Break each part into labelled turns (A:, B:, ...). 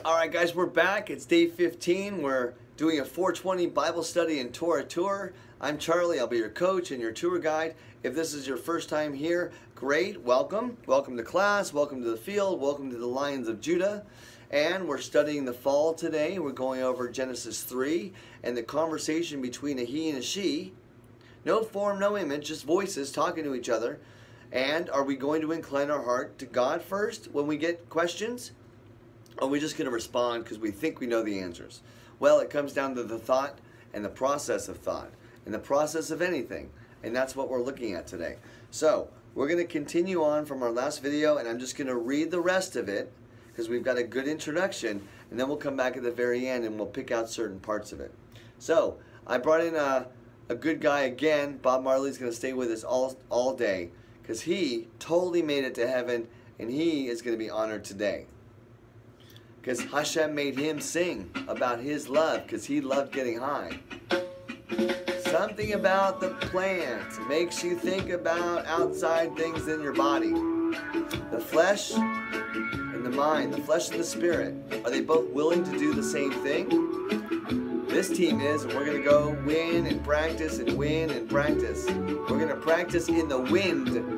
A: Alright guys, we're back. It's day 15. We're doing a 420 Bible study in Torah tour. I'm Charlie. I'll be your coach and your tour guide. If this is your first time here, great. Welcome. Welcome to class. Welcome to the field. Welcome to the Lions of Judah. And we're studying the fall today. We're going over Genesis 3 and the conversation between a he and a she. No form, no image, just voices talking to each other. And are we going to incline our heart to God first when we get questions? Or are we just going to respond because we think we know the answers? Well, it comes down to the thought and the process of thought and the process of anything. And that's what we're looking at today. So we're going to continue on from our last video, and I'm just going to read the rest of it because we've got a good introduction, and then we'll come back at the very end and we'll pick out certain parts of it. So I brought in a good guy again. Bob Marley's going to stay with us all day because he totally made it to heaven, and he is going to be honored today. Because Hashem made him sing about his love because he loved getting high. Something about the plant makes you think about outside things in your body. The flesh and the mind, the flesh and the spirit, are they both willing to do the same thing? This team is, and we're going to go win and practice and win and practice. We're going to practice in the wind.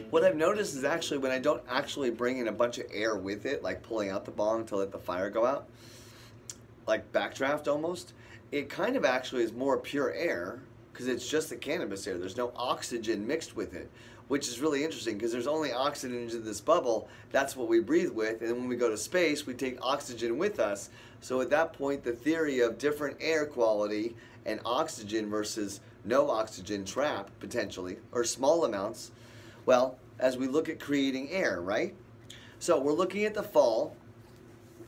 A: What I've noticed is actually when I don't actually bring in a bunch of air with it, like pulling out the bong to let the fire go out, like backdraft almost, it kind of actually is more pure air because it's just the cannabis air. There's no oxygen mixed with it, which is really interesting because there's only oxygen in this bubble. That's what we breathe with, and then when we go to space, we take oxygen with us. So at that point, the theory of different air quality and oxygen versus no oxygen trap, potentially, or small amounts, well, as we look at creating air, right? So we're looking at the fall,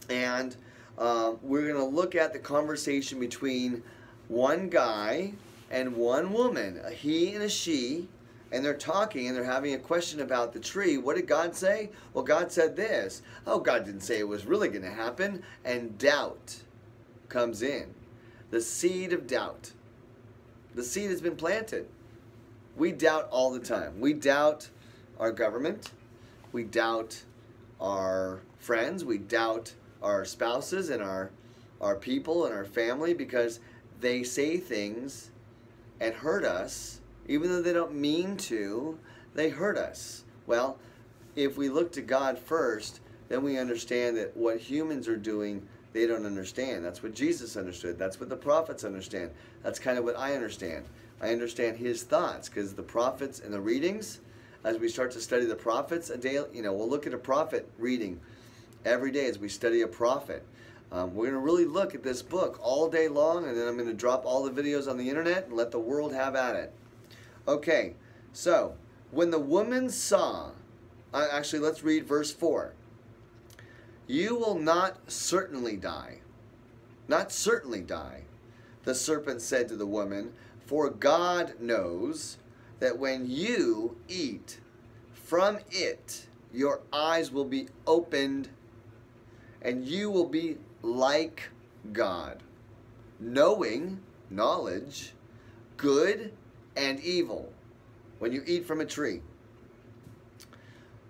A: and we're going to look at the conversation between one guy and one woman, a he and a she, and they're talking and they're having a question about the tree. What did God say? Well, God said this. Oh, God didn't say it was really going to happen, and doubt comes in. The seed of doubt. The seed has been planted. We doubt all the time. We doubt our government, we doubt our friends, we doubt our spouses and our people and our family because they say things and hurt us, even though they don't mean to, they hurt us. Well, if we look to God first, then we understand that what humans are doing, they don't understand. That's what Jesus understood. That's what the prophets understand. That's kind of what I understand. I understand his thoughts because the prophets and the readings, as we start to study the prophets, a day, we'll look at a prophet reading every day as we study a prophet. We're going to really look at this book all day long, and then I'm going to drop all the videos on the internet and let the world have at it. Okay, so when the woman saw, actually let's read verse 4. You will not certainly die. Not certainly die, the serpent said to the woman, for God knows that when you eat from it, your eyes will be opened and you will be like God, knowing, knowledge, good and evil, when you eat from a tree.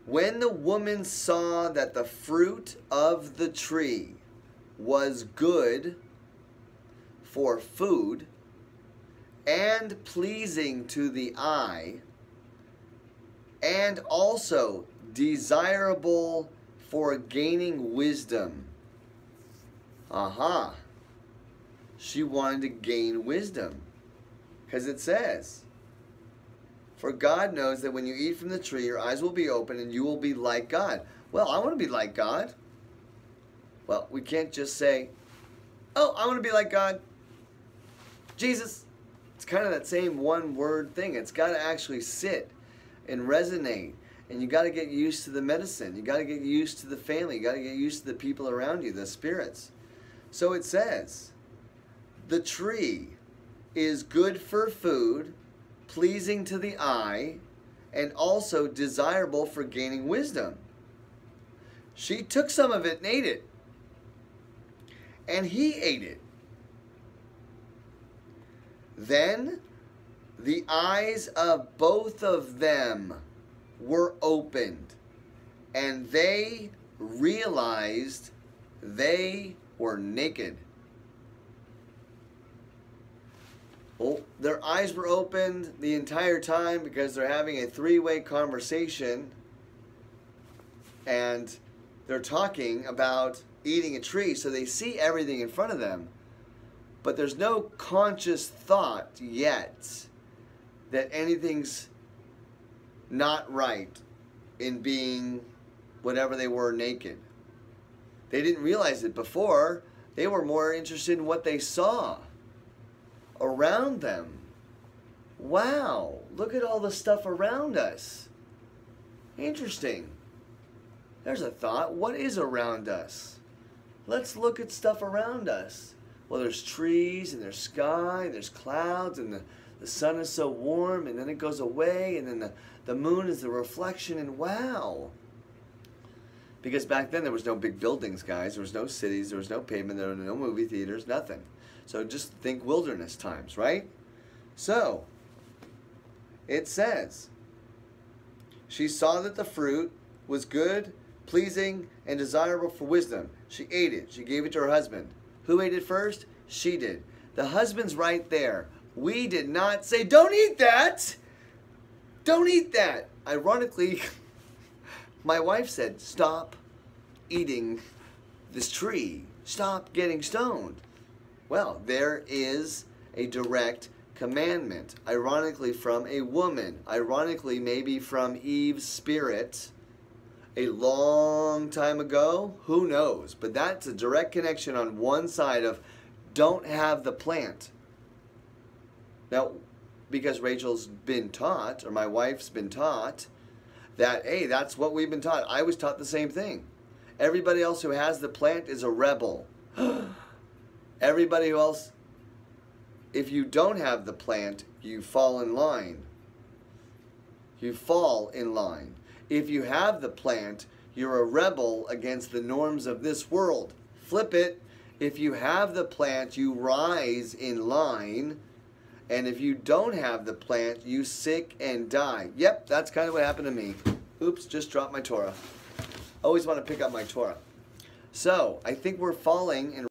A: When the woman saw that the fruit of the tree was good for food, and pleasing to the eye, and also desirable for gaining wisdom. Aha. She wanted to gain wisdom. Because it says, for God knows that when you eat from the tree, your eyes will be open and you will be like God. Well, I want to be like God. Well, we can't just say, oh, I want to be like God. Jesus. It's kind of that same one word thing. It's got to actually sit and resonate. And you got to get used to the medicine. You got to get used to the family. You got to get used to the people around you, the spirits. So it says, the tree is good for food, pleasing to the eye, and also desirable for gaining wisdom. She took some of it and ate it. And he ate it. Then the eyes of both of them were opened, and they realized they were naked. Well, their eyes were opened the entire time because they're having a three-way conversation, and they're talking about eating a tree, so they see everything in front of them. But there's no conscious thought yet that anything's not right in being whatever they were naked. They didn't realize it before. They were more interested in what they saw around them. Wow, look at all the stuff around us. Interesting. There's a thought. What is around us? Let's look at stuff around us. Well, there's trees, and there's sky, and there's clouds, and the sun is so warm, and then it goes away, and then the moon is the reflection, and wow. Because back then there was no big buildings, guys. There was no cities, there was no pavement, there were no movie theaters, nothing. So just think wilderness times, right? So, it says, she saw that the fruit was good, pleasing, and desirable for wisdom. She ate it. She gave it to her husband. Who ate it first? She did. The husband's right there. We did not say, don't eat that. Don't eat that. Ironically, my wife said, stop eating this tree. Stop getting stoned. Well, there is a direct commandment. Ironically from a woman. Ironically maybe from Eve's spirit. A long time ago, who knows? But that's a direct connection on one side of don't have the plant. Now, because Rachel's been taught, or my wife's been taught, that, hey, that's what we've been taught. I was taught the same thing. Everybody else who has the plant is a rebel. Everybody else, if you don't have the plant, you fall in line. You fall in line. If you have the plant, you're a rebel against the norms of this world. Flip it. If you have the plant, you rise in line. And if you don't have the plant, you sick and die. Yep, that's kind of what happened to me. Oops, just dropped my Torah. Always want to pick up my Torah. So, I think we're falling in